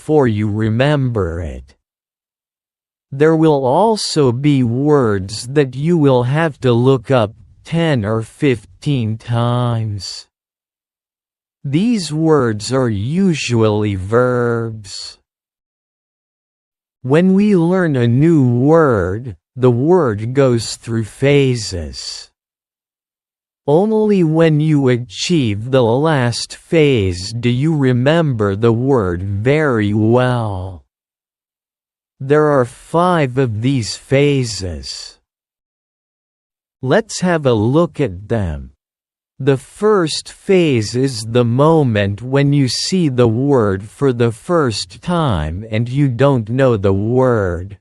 before you remember it. There will also be words that you will have to look up 10 or 15 times. These words are usually verbs. When we learn a new word, the word goes through phases. Only when you achieve the last phase do you remember the word very well. There are 5 of these phases. Let's have a look at them. The first phase is the moment when you see the word for the first time and you don't know the word.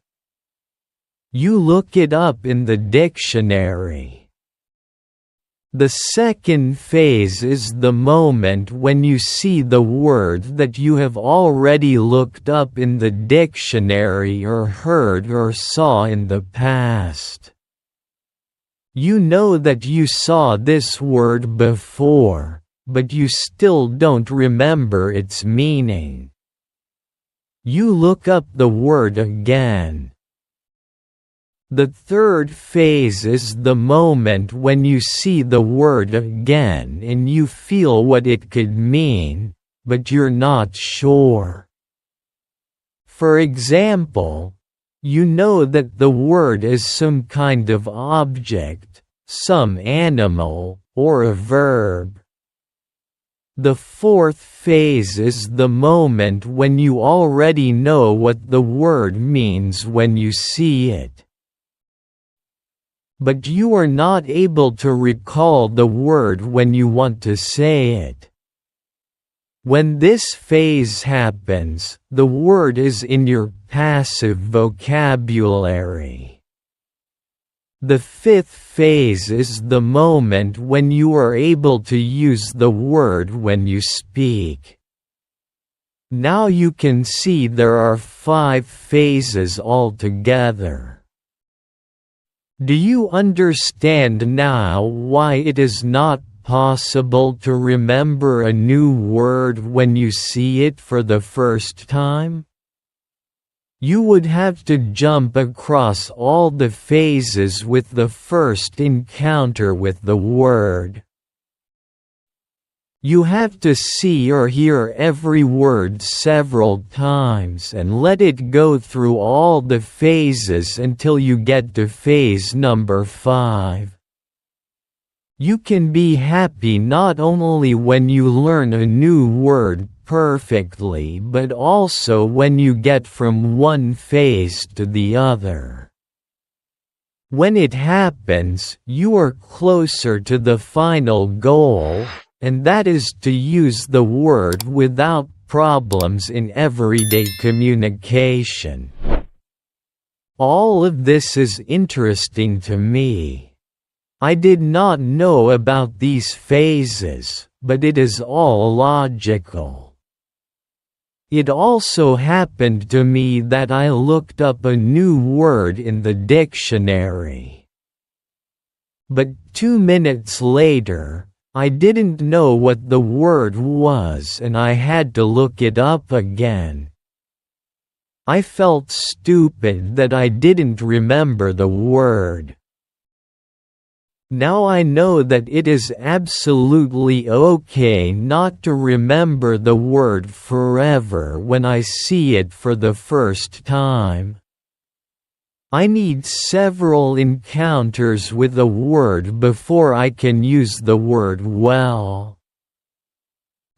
You look it up in the dictionary. The second phase is the moment when you see the word that you have already looked up in the dictionary or heard or saw in the past. You know that you saw this word before, but you still don't remember its meaning. You look up the word again. The third phase is the moment when you see the word again and you feel what it could mean, but you're not sure. For example, you know that the word is some kind of object, some animal, or a verb. The fourth phase is the moment when you already know what the word means when you see it. But you are not able to recall the word when you want to say it. When this phase happens, the word is in your passive vocabulary. The fifth phase is the moment when you are able to use the word when you speak. Now you can see there are 5 phases altogether. Do you understand now why it is not possible to remember a new word when you see it for the first time? You would have to jump across all the phases with the first encounter with the word. You have to see or hear every word several times and let it go through all the phases until you get to phase number 5. You can be happy not only when you learn a new word perfectly but also when you get from one phase to the other. When it happens, you are closer to the final goal, and that is to use the word without problems in everyday communication. All of this is interesting to me. I did not know about these phases, but it is all logical. It also happened to me that I looked up a new word in the dictionary. But 2 minutes later, I didn't know what the word was and I had to look it up again. I felt stupid that I didn't remember the word. Now I know that it is absolutely okay not to remember the word forever when I see it for the first time. I need several encounters with a word before I can use the word well.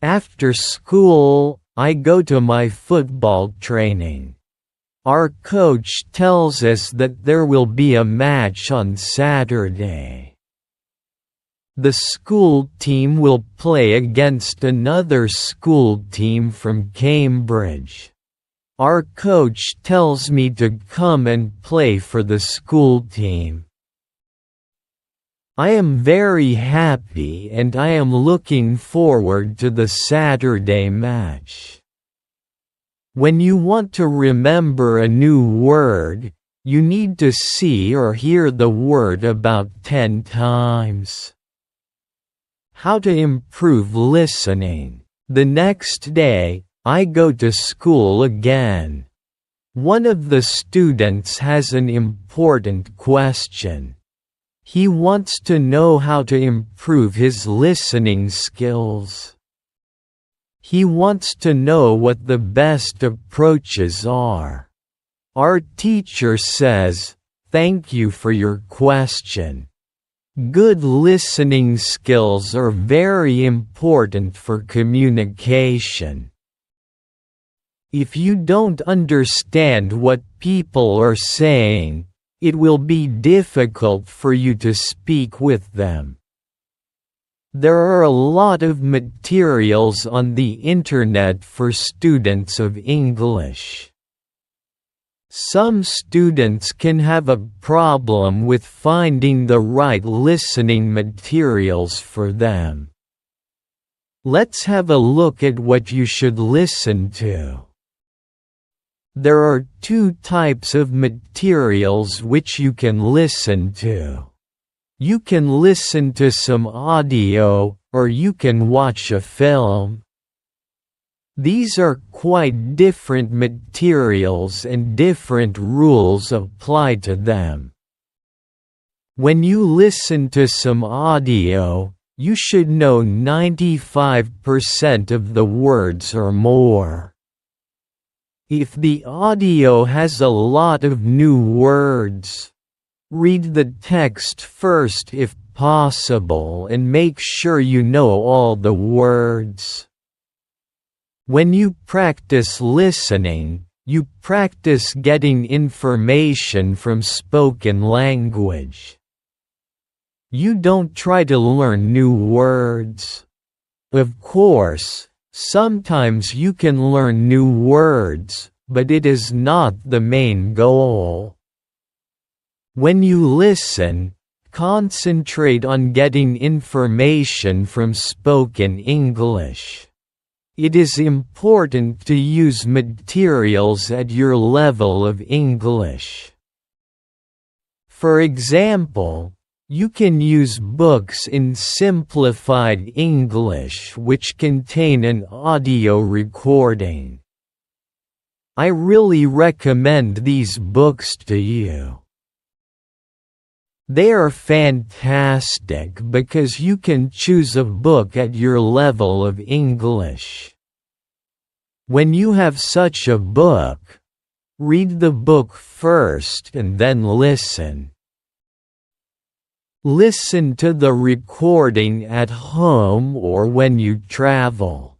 After school, I go to my football training. Our coach tells us that there will be a match on Saturday. The school team will play against another school team from Cambridge. Our coach tells me to come and play for the school team. I am very happy and I am looking forward to the Saturday match. When you want to remember a new word, you need to see or hear the word about 10 times. How to improve listening. The next day, I go to school again. One of the students has an important question. He wants to know how to improve his listening skills. He wants to know what the best approaches are. Our teacher says, "Thank you for your question. Good listening skills are very important for communication. If you don't understand what people are saying, it will be difficult for you to speak with them." There are a lot of materials on the internet for students of English. Some students can have a problem with finding the right listening materials for them. Let's have a look at what you should listen to. There are two types of materials which you can listen to. You can listen to some audio, or you can watch a film. These are quite different materials and different rules apply to them. When you listen to some audio, you should know 95% of the words or more. If the audio has a lot of new words, read the text first if possible and make sure you know all the words. When you practice listening, you practice getting information from spoken language. You don't try to learn new words. Of course, sometimes you can learn new words, but it is not the main goal. When you listen, concentrate on getting information from spoken English. It is important to use materials at your level of English. For example, you can use books in simplified English which contain an audio recording. I really recommend these books to you. They are fantastic because you can choose a book at your level of English. When you have such a book, read the book first and then listen. Listen to the recording at home or when you travel.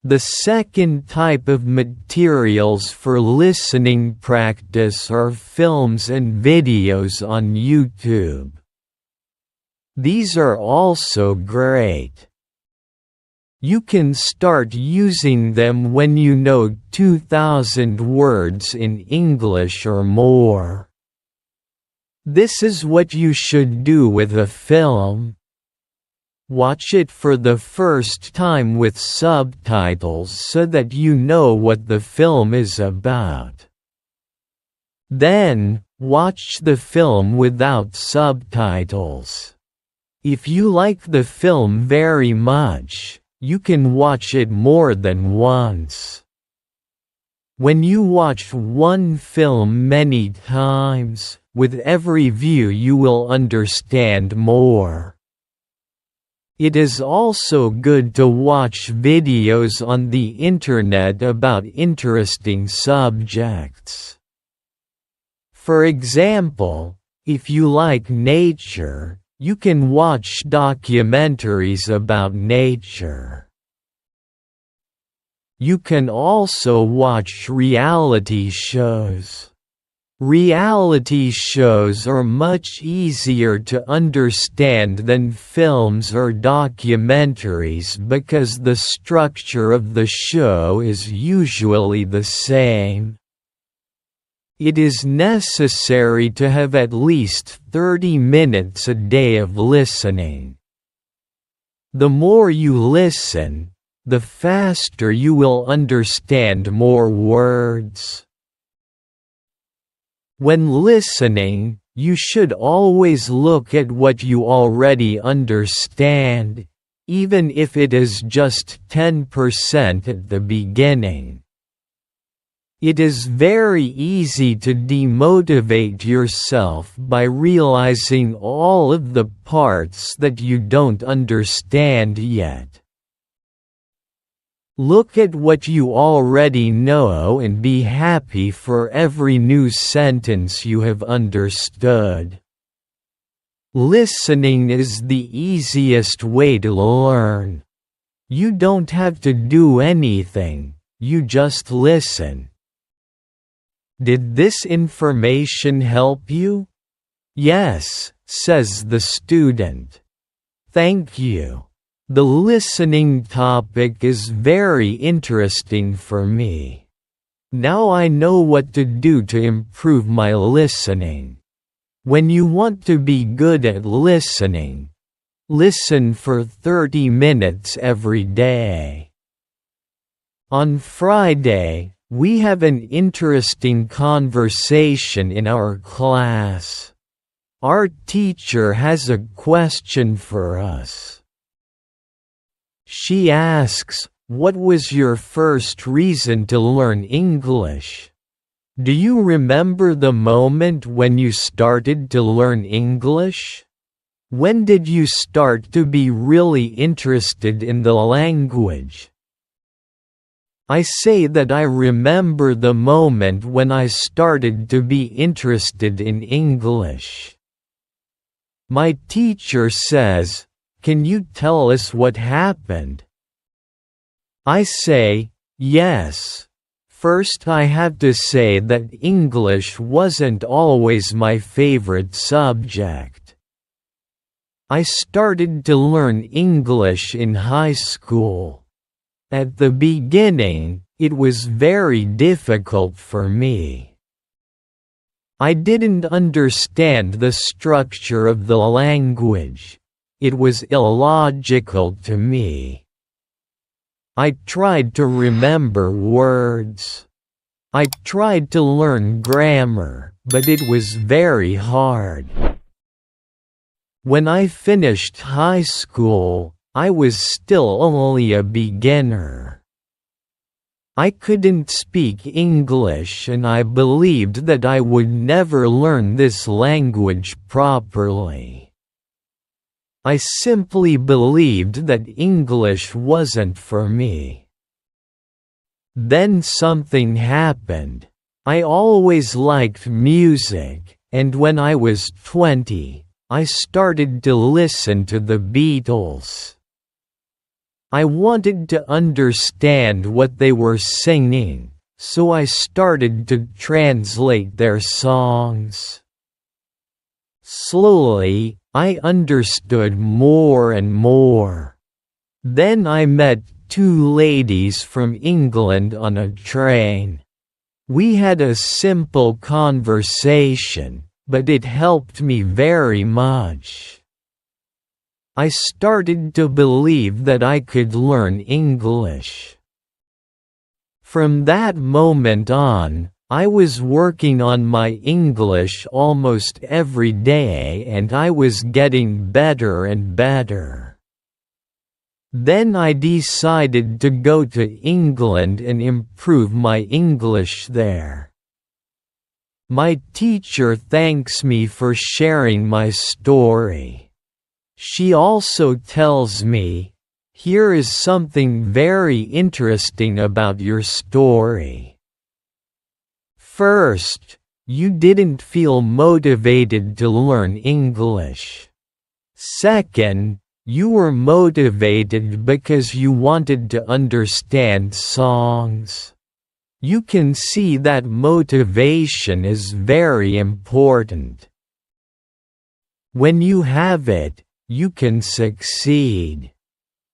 The second type of materials for listening practice are films and videos on YouTube. These are also great. You can start using them when you know 2,000 words in English or more. This is what you should do with a film. Watch it for the first time with subtitles so that you know what the film is about. Then, watch the film without subtitles. If you like the film very much, you can watch it more than once. When you watch one film many times, with every view you will understand more. It is also good to watch videos on the internet about interesting subjects. For example, if you like nature, you can watch documentaries about nature. You can also watch reality shows. Reality shows are much easier to understand than films or documentaries because the structure of the show is usually the same. It is necessary to have at least 30 minutes a day of listening. The more you listen, the faster you will understand more words. When listening, you should always look at what you already understand, even if it is just 10% at the beginning. It is very easy to demotivate yourself by realizing all of the parts that you don't understand yet. Look at what you already know and be happy for every new sentence you have understood. Listening is the easiest way to learn. You don't have to do anything, you just listen. Did this information help you? Yes, says the student. Thank you. The listening topic is very interesting for me. Now I know what to do to improve my listening. When you want to be good at listening, listen for 30 minutes every day. On Friday, we have an interesting conversation in our class. Our teacher has a question for us. She asks, "What was your first reason to learn English? Do you remember the moment when you started to learn English? When did you start to be really interested in the language?" I say that I remember the moment when I started to be interested in English. My teacher says, "Can you tell us what happened?" I say, "Yes. First I have to say that English wasn't always my favorite subject. I started to learn English in high school. At the beginning, it was very difficult for me. I didn't understand the structure of the language. It was illogical to me. I tried to remember words. I tried to learn grammar, but it was very hard. When I finished high school, I was still only a beginner. I couldn't speak English and I believed that I would never learn this language properly. I simply believed that English wasn't for me. Then something happened. I always liked music, and when I was 20, I started to listen to the Beatles. I wanted to understand what they were singing, so I started to translate their songs. Slowly, I understood more and more. Then I met two ladies from England on a train. We had a simple conversation, but it helped me very much. I started to believe that I could learn English. From that moment on, I was working on my English almost every day and I was getting better and better. Then I decided to go to England and improve my English there. My teacher thanks me for sharing my story. She also tells me, "Here is something very interesting about your story. First, you didn't feel motivated to learn English. Second, you were motivated because you wanted to understand songs. You can see that motivation is very important. When you have it, you can succeed.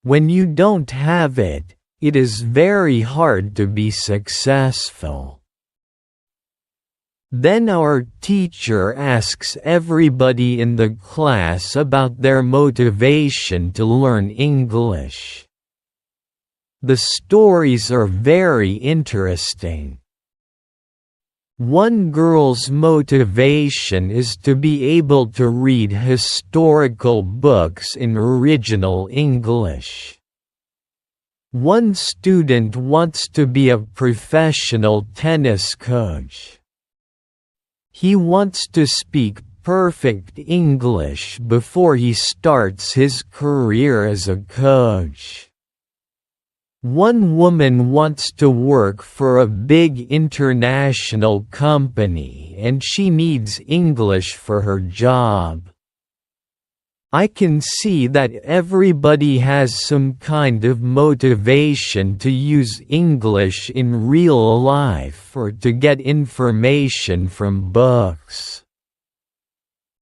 When you don't have it, it is very hard to be successful." Then our teacher asks everybody in the class about their motivation to learn English. The stories are very interesting. One girl's motivation is to be able to read historical books in original English. One student wants to be a professional tennis coach. He wants to speak perfect English before he starts his career as a coach. One woman wants to work for a big international company and she needs English for her job. I can see that everybody has some kind of motivation to use English in real life or to get information from books.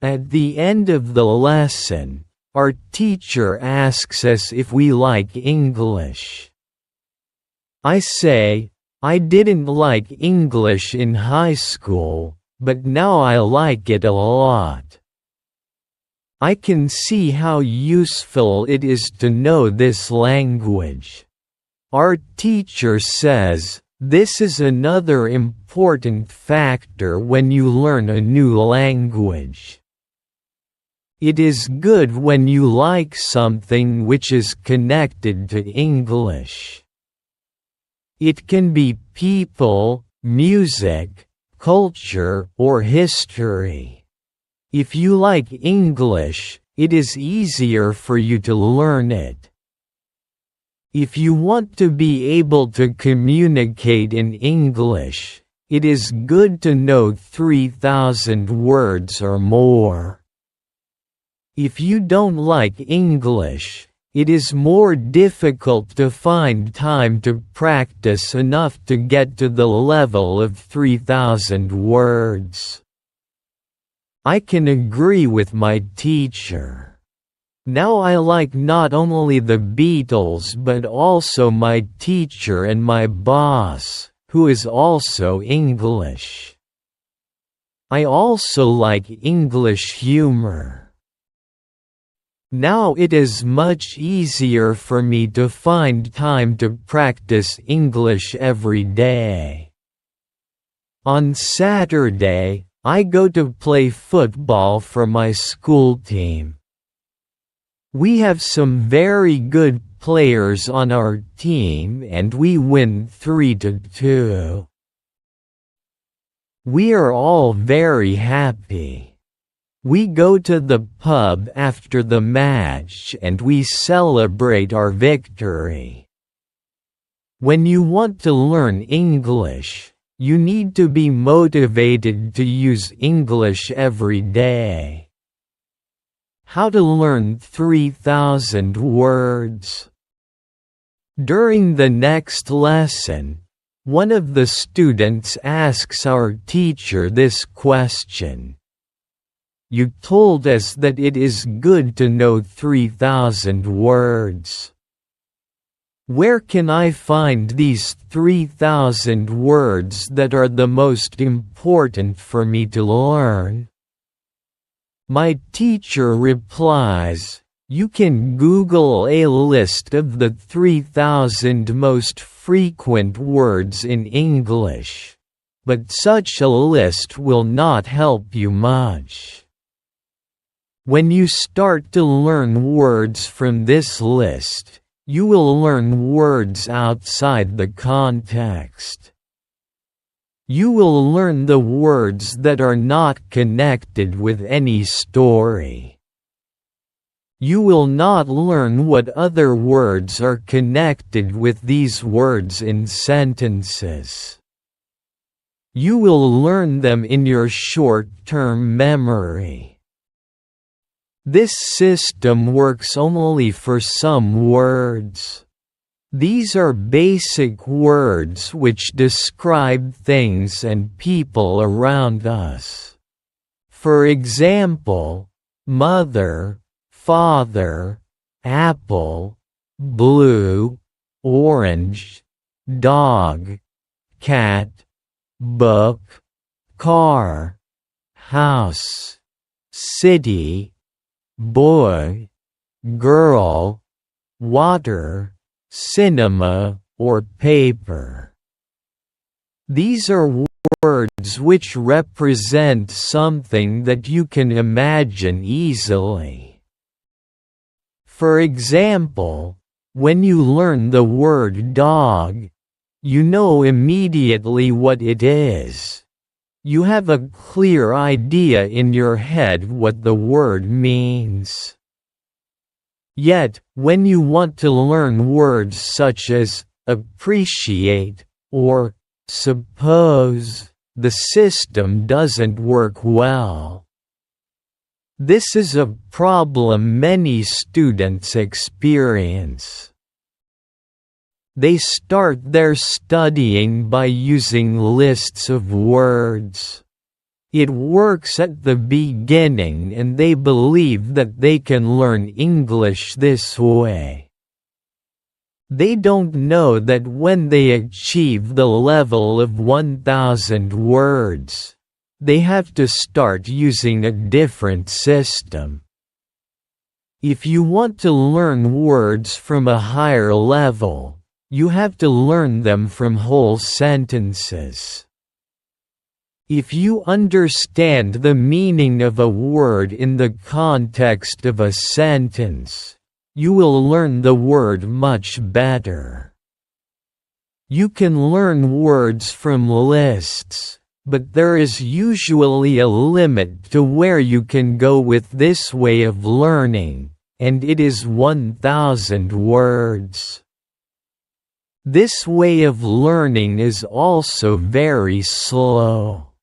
At the end of the lesson, our teacher asks us if we like English. I say, I didn't like English in high school, but now I like it a lot. I can see how useful it is to know this language. Our teacher says, this is another important factor when you learn a new language. It is good when you like something which is connected to English. It can be people, music, culture, or history. If you like English, it is easier for you to learn it. If you want to be able to communicate in English, it is good to know 3,000 words or more. If you don't like English, it is more difficult to find time to practice enough to get to the level of 3,000 words. I can agree with my teacher. Now I like not only the Beatles but also my teacher and my boss, who is also English. I also like English humor. Now it is much easier for me to find time to practice English every day. On Saturday, I go to play football for my school team. We have some very good players on our team and we win 3-2. We are all very happy. We go to the pub after the match and we celebrate our victory. When you want to learn English, you need to be motivated to use English every day. How to learn 3,000 words. During the next lesson, one of the students asks our teacher this question. You told us that it is good to know 3,000 words. Where can I find these 3,000 words that are the most important for me to learn? My teacher replies, you can Google a list of the 3,000 most frequent words in English, but such a list will not help you much. When you start to learn words from this list, you will learn words outside the context. You will learn the words that are not connected with any story. You will not learn what other words are connected with these words in sentences. You will learn them in your short-term memory. This system works only for some words. These are basic words which describe things and people around us. For example, mother, father, apple, blue, orange, dog, cat, book, car, house, city, boy, girl, water, cinema, or paper. These are words which represent something that you can imagine easily. For example, when you learn the word dog, you know immediately what it is. You have a clear idea in your head what the word means. Yet, when you want to learn words such as appreciate or suppose, the system doesn't work well. This is a problem many students experience. They start their studying by using lists of words. It works at the beginning and they believe that they can learn English this way. They don't know that when they achieve the level of 1,000 words, they have to start using a different system. If you want to learn words from a higher level, you have to learn them from whole sentences. If you understand the meaning of a word in the context of a sentence, you will learn the word much better. You can learn words from lists, but there is usually a limit to where you can go with this way of learning, and it is 1,000 words. This way of learning is also very slow.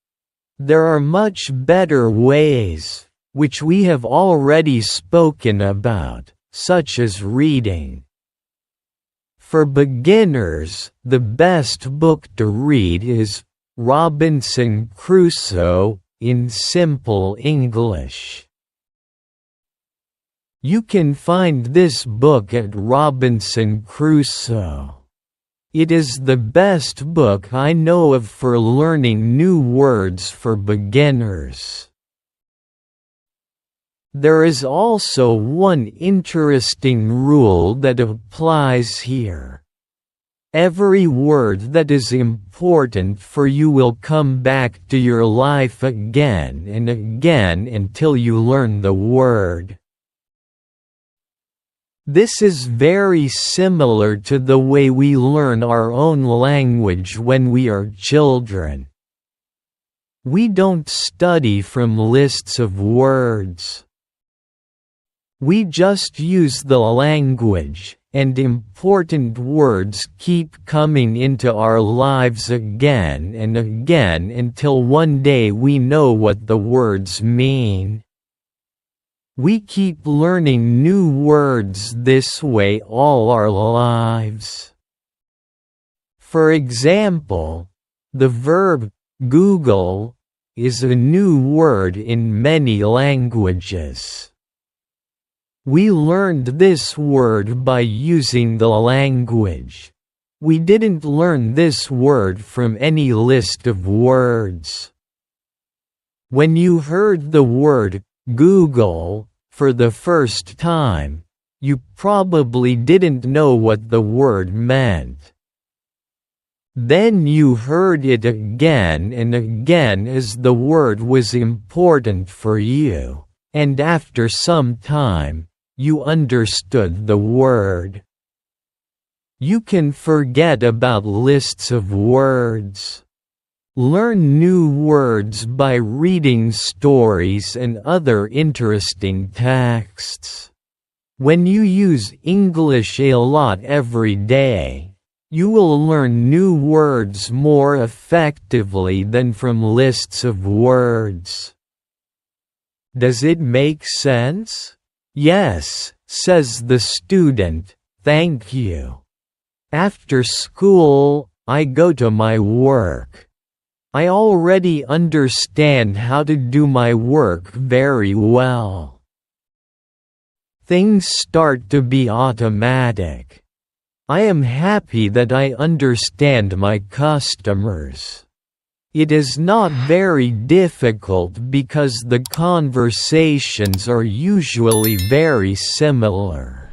There are much better ways, which we have already spoken about, such as reading. For beginners, the best book to read is Robinson Crusoe, in simple English. You can find this book at Robinson Crusoe. It is the best book I know of for learning new words for beginners. There is also one interesting rule that applies here. Every word that is important for you will come back to your life again and again until you learn the word. This is very similar to the way we learn our own language when we are children. We don't study from lists of words. We just use the language, and important words keep coming into our lives again and again until one day we know what the words mean. We keep learning new words this way all our lives. For example, the verb Google is a new word in many languages. We learned this word by using the language. We didn't learn this word from any list of words. When you heard the word Google for the first time, you probably didn't know what the word meant. Then you heard it again and again as the word was important for you, and after some time, you understood the word. You can forget about lists of words. Learn new words by reading stories and other interesting texts. When you use English a lot every day, you will learn new words more effectively than from lists of words. Does it make sense? Yes, says the student, thank you. After school, I go to my work. I already understand how to do my work very well. Things start to be automatic. I am happy that I understand my customers. It is not very difficult because the conversations are usually very similar.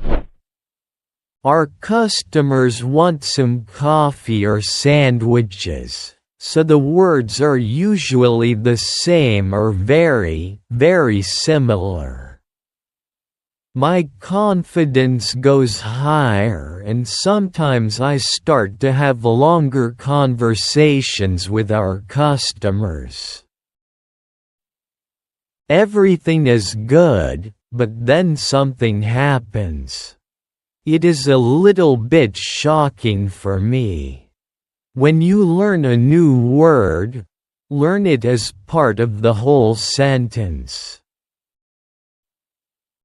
Our customers want some coffee or sandwiches, so the words are usually the same or very, very similar. My confidence goes higher, and sometimes I start to have longer conversations with our customers. Everything is good, but then something happens. It is a little bit shocking for me. When you learn a new word, learn it as part of the whole sentence.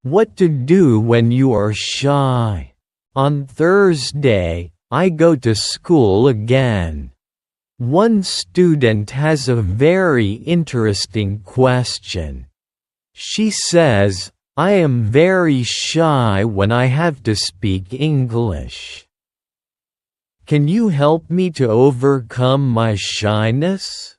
What to do when you are shy. On Thursday, I go to school again. One student has a very interesting question. She says, "I am very shy when I have to speak English. Can you help me to overcome my shyness?"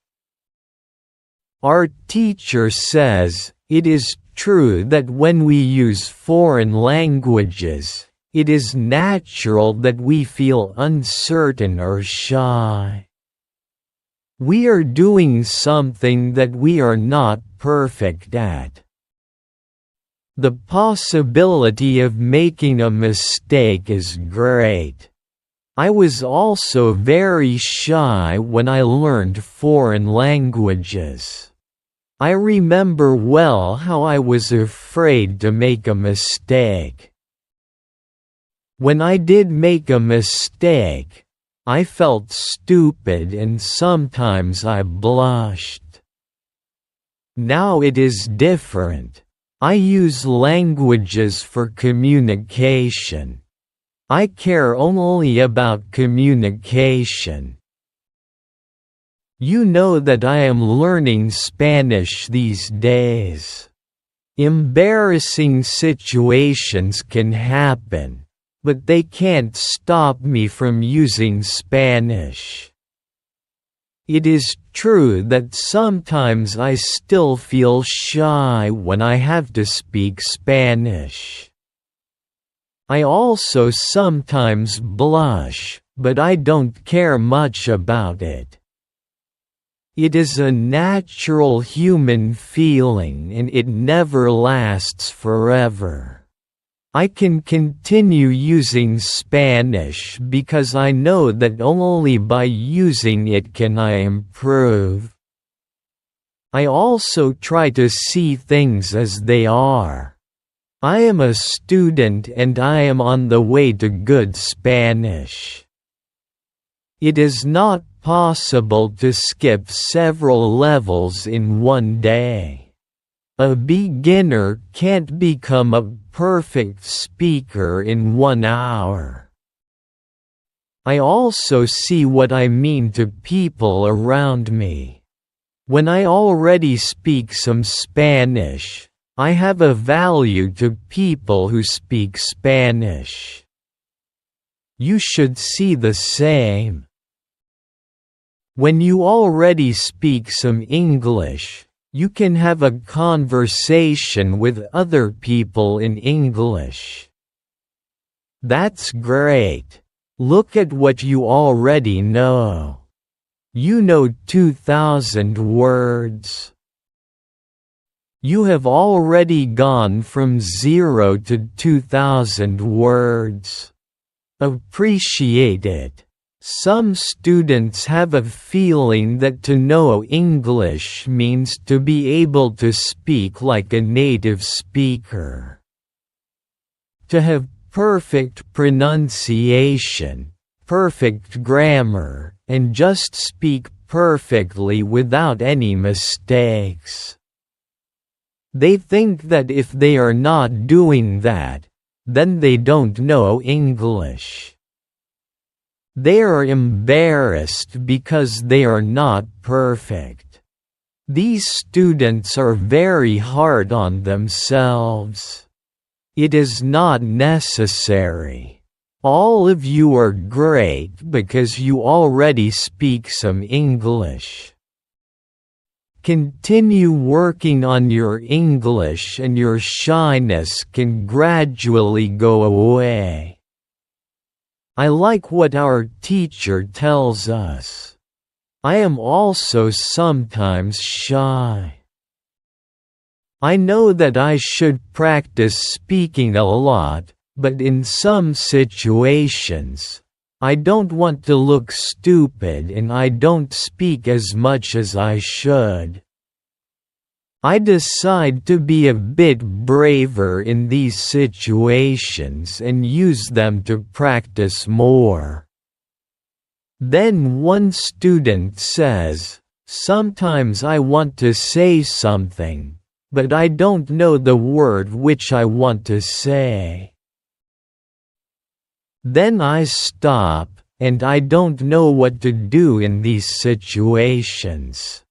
Our teacher says, it is true that when we use foreign languages, it is natural that we feel uncertain or shy. We are doing something that we are not perfect at. The possibility of making a mistake is great. I was also very shy when I learned foreign languages. I remember well how I was afraid to make a mistake. When I did make a mistake, I felt stupid and sometimes I blushed. Now it is different. I use languages for communication. I care only about communication. You know that I am learning Spanish these days. Embarrassing situations can happen, but they can't stop me from using Spanish. It is true that sometimes I still feel shy when I have to speak Spanish. I also sometimes blush, but I don't care much about it. It is a natural human feeling and it never lasts forever. I can continue using Spanish because I know that only by using it can I improve. I also try to see things as they are. I am a student and I am on the way to good Spanish. It is not possible to skip several levels in one day. A beginner can't become a perfect speaker in 1 hour. I also see what I mean to people around me. When I already speak some Spanish, I have a value to people who speak Spanish. You should see the same. When you already speak some English, you can have a conversation with other people in English. That's great. Look at what you already know. You know 2,000 words. You have already gone from 0 to 2,000 words. Appreciate it. Some students have a feeling that to know English means to be able to speak like a native speaker. To have perfect pronunciation, perfect grammar, and just speak perfectly without any mistakes. They think that if they are not doing that, then they don't know English. They are embarrassed because they are not perfect. These students are very hard on themselves. It is not necessary. All of you are great because you already speak some English. Continue working on your English and your shyness can gradually go away. I like what our teacher tells us. I am also sometimes shy. I know that I should practice speaking a lot, but in some situations, I don't want to look stupid and I don't speak as much as I should. I decide to be a bit braver in these situations and use them to practice more. Then one student says, "Sometimes I want to say something, but I don't know the word which I want to say." Then I stop, and I don't know what to do in these situations.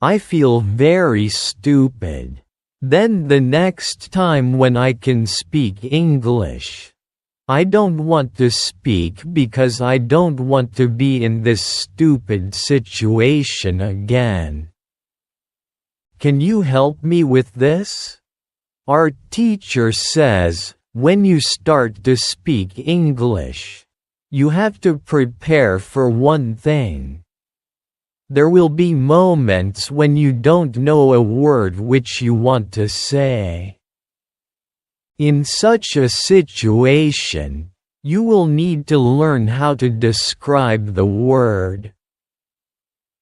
I feel very stupid. Then the next time when I can speak English, I don't want to speak because I don't want to be in this stupid situation again. Can you help me with this? Our teacher says, when you start to speak English, you have to prepare for one thing. There will be moments when you don't know a word which you want to say. In such a situation, you will need to learn how to describe the word.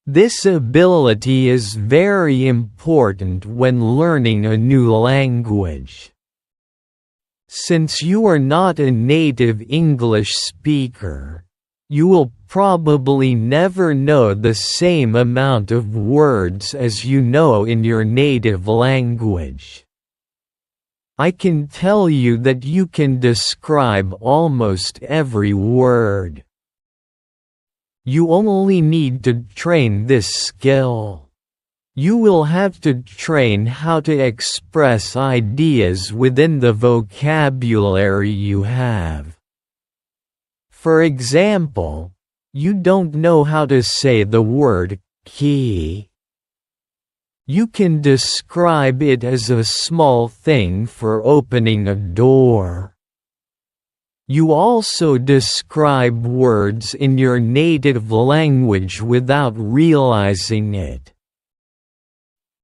This ability is very important when learning a new language. Since you are not a native English speaker, you will probably never know the same amount of words as you know in your native language. I can tell you that you can describe almost every word. You only need to train this skill. You will have to train how to express ideas within the vocabulary you have. For example, you don't know how to say the word key. You can describe it as a small thing for opening a door. You also describe words in your native language without realizing it.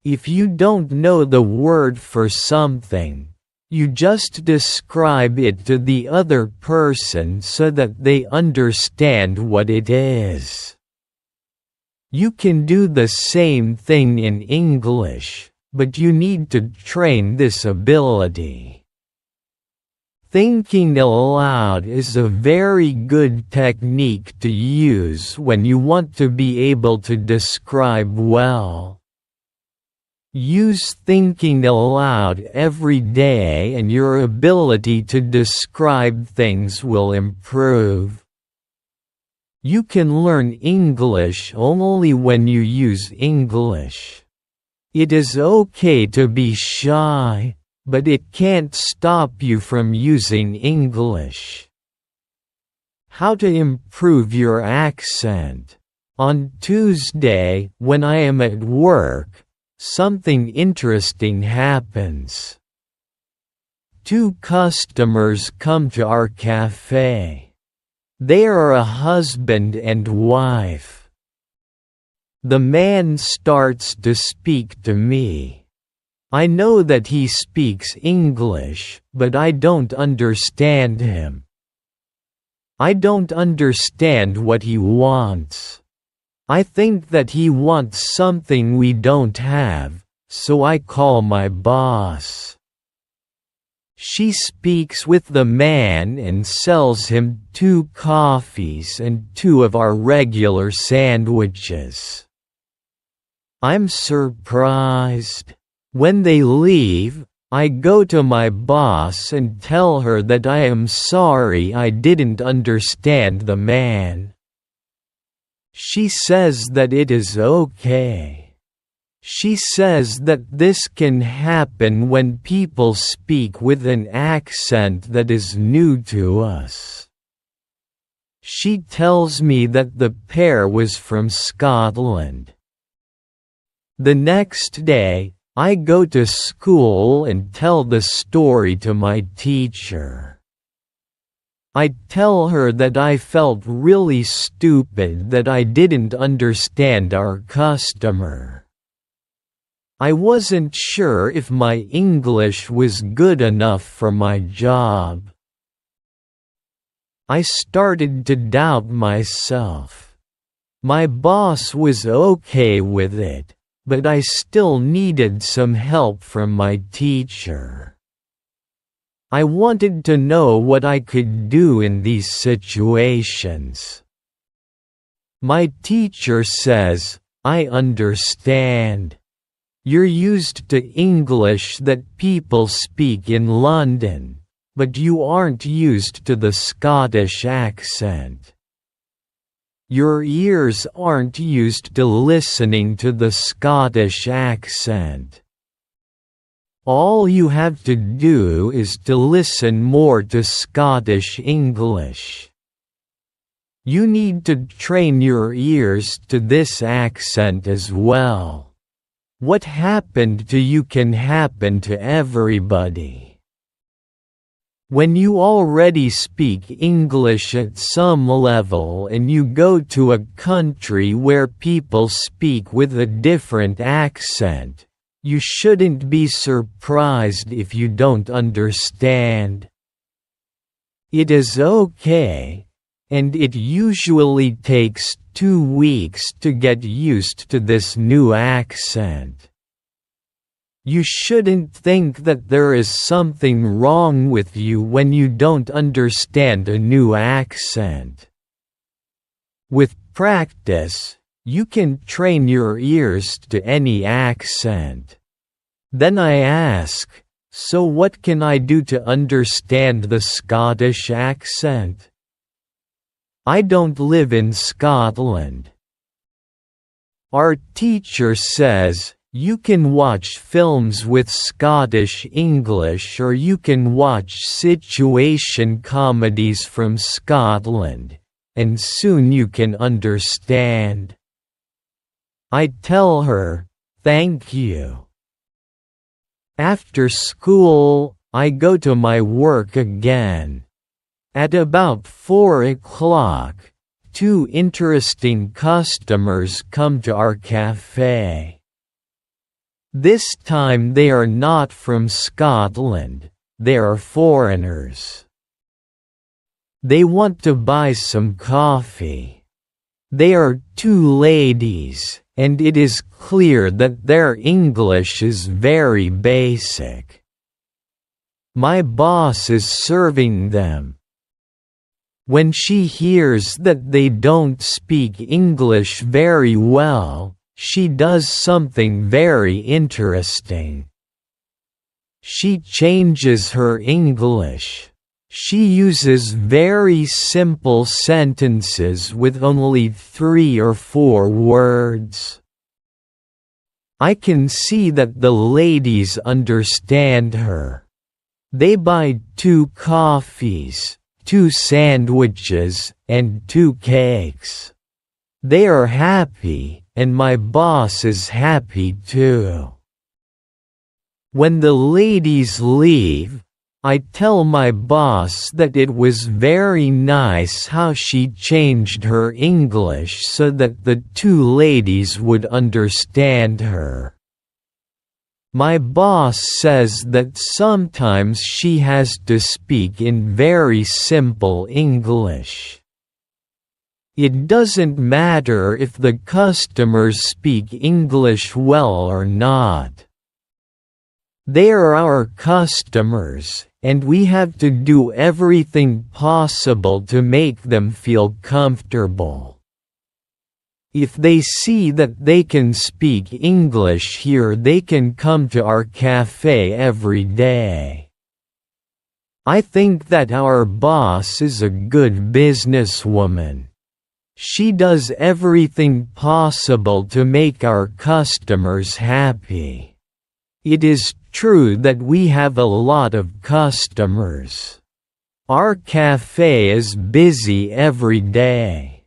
If you don't know the word for something, you just describe it to the other person so that they understand what it is. You can do the same thing in English, but you need to train this ability. Thinking aloud is a very good technique to use when you want to be able to describe well. Use thinking aloud every day and your ability to describe things will improve. You can learn English only when you use English. It is okay to be shy, but it can't stop you from using English. How to improve your accent? On Tuesday, when I am at work, something interesting happens. Two customers come to our cafe. They are a husband and wife. The man starts to speak to me. I know that he speaks English, but I don't understand him. I don't understand what he wants. I think that he wants something we don't have, so I call my boss. She speaks with the man and sells him 2 coffees and 2 of our regular sandwiches. I'm surprised. When they leave, I go to my boss and tell her that I am sorry I didn't understand the man. She says that it is okay. She says that this can happen when people speak with an accent that is new to us. She tells me that the pair was from Scotland. The next day, I go to school and tell the story to my teacher. I tell her that I felt really stupid that I didn't understand our customer. I wasn't sure if my English was good enough for my job. I started to doubt myself. My boss was okay with it, but I still needed some help from my teacher. I wanted to know what I could do in these situations. My teacher says, "I understand. You're used to English that people speak in London, but you aren't used to the Scottish accent. Your ears aren't used to listening to the Scottish accent. All you have to do is to listen more to Scottish English. You need to train your ears to this accent as well. What happened to you can happen to everybody. When you already speak English at some level and you go to a country where people speak with a different accent, you shouldn't be surprised if you don't understand. It is okay, and it usually takes 2 weeks to get used to this new accent. You shouldn't think that there is something wrong with you when you don't understand a new accent. With practice, you can train your ears to any accent." Then I ask, "So what can I do to understand the Scottish accent? I don't live in Scotland." Our teacher says, "You can watch films with Scottish English or you can watch situation comedies from Scotland, and soon you can understand." I tell her, "Thank you." After school, I go to my work again. At about 4 o'clock, 2 interesting customers come to our cafe. This time they are not from Scotland, they are foreigners. They want to buy some coffee. They are 2 ladies, and it is clear that their English is very basic. My boss is serving them. When she hears that they don't speak English very well, she does something very interesting. She changes her English. She uses very simple sentences with only 3 or 4 words. I can see that the ladies understand her. They buy 2 coffees, 2 sandwiches, and 2 cakes. They are happy, and my boss is happy too. When the ladies leave, I tell my boss that it was very nice how she changed her English so that the 2 ladies would understand her. My boss says that sometimes she has to speak in very simple English. It doesn't matter if the customers speak English well or not. They are our customers, and we have to do everything possible to make them feel comfortable. If they see that they can speak English here, they can come to our cafe every day. I think that our boss is a good businesswoman. She does everything possible to make our customers happy. It is true that we have a lot of customers. Our cafe is busy every day.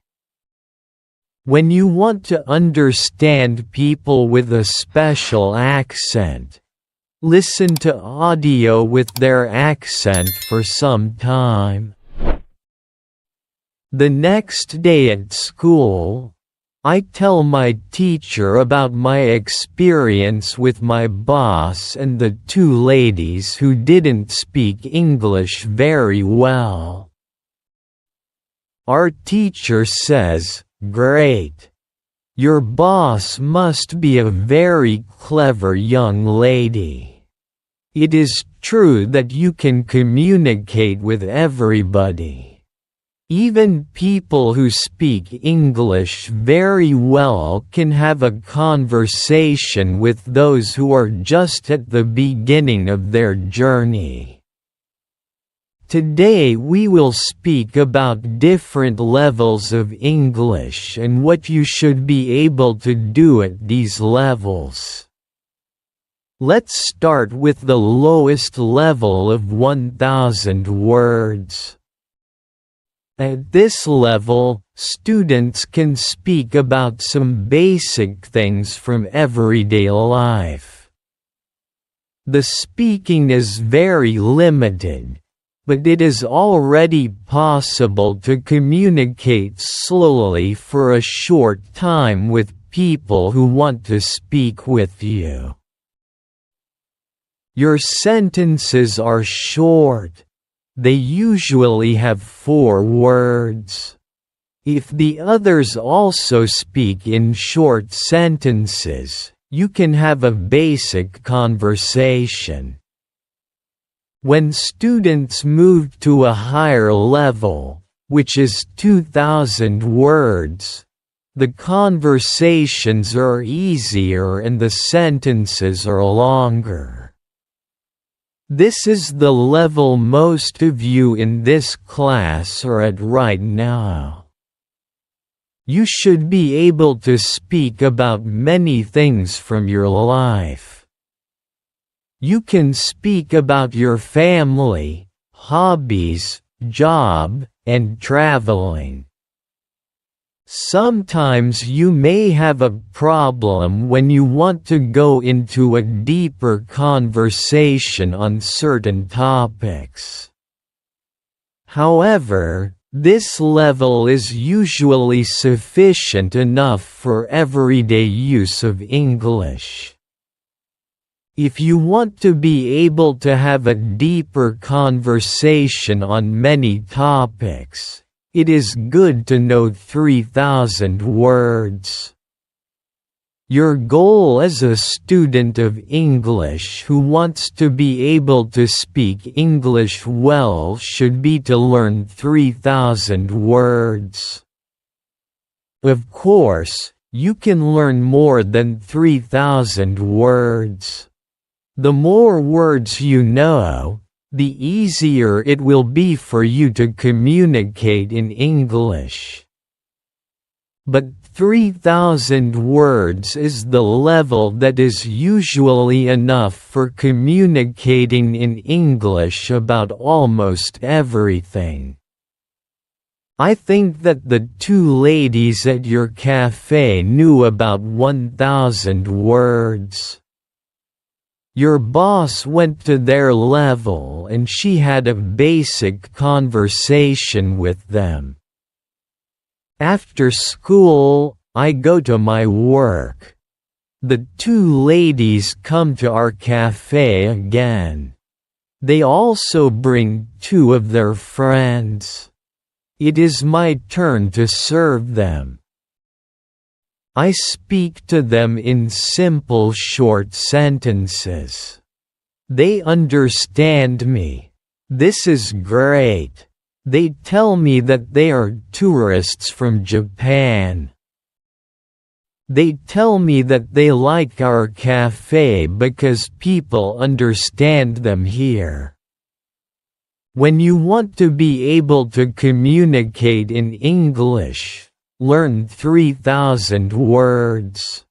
When you want to understand people with a special accent, listen to audio with their accent for some time. The next day at school, I tell my teacher about my experience with my boss and the two ladies who didn't speak English very well. Our teacher says, "Great. Your boss must be a very clever young lady. It is true that you can communicate with everybody. Even people who speak English very well can have a conversation with those who are just at the beginning of their journey." Today we will speak about different levels of English and what you should be able to do at these levels. Let's start with the lowest level of 1,000 words. At this level, students can speak about some basic things from everyday life. The speaking is very limited, but it is already possible to communicate slowly for a short time with people who want to speak with you. Your sentences are short. They usually have 4 words. If the others also speak in short sentences, you can have a basic conversation. When students move to a higher level, which is 2,000 words, the conversations are easier and the sentences are longer. This is the level most of you in this class are at right now. You should be able to speak about many things from your life. You can speak about your family, hobbies, job, and traveling. Sometimes you may have a problem when you want to go into a deeper conversation on certain topics. However, this level is usually sufficient enough for everyday use of English. If you want to be able to have a deeper conversation on many topics, it is good to know 3,000 words. Your goal as a student of English who wants to be able to speak English well should be to learn 3,000 words. Of course, you can learn more than 3,000 words. The more words you know, the easier it will be for you to communicate in English. But 3,000 words is the level that is usually enough for communicating in English about almost everything. I think that the two ladies at your cafe knew about 1,000 words. Your boss went to their level and she had a basic conversation with them. After school, I go to my work. The two ladies come to our cafe again. They also bring 2 of their friends. It is my turn to serve them. I speak to them in simple short sentences. They understand me. This is great. They tell me that they are tourists from Japan. They tell me that they like our cafe because people understand them here. When you want to be able to communicate in English, learn 3,000 words.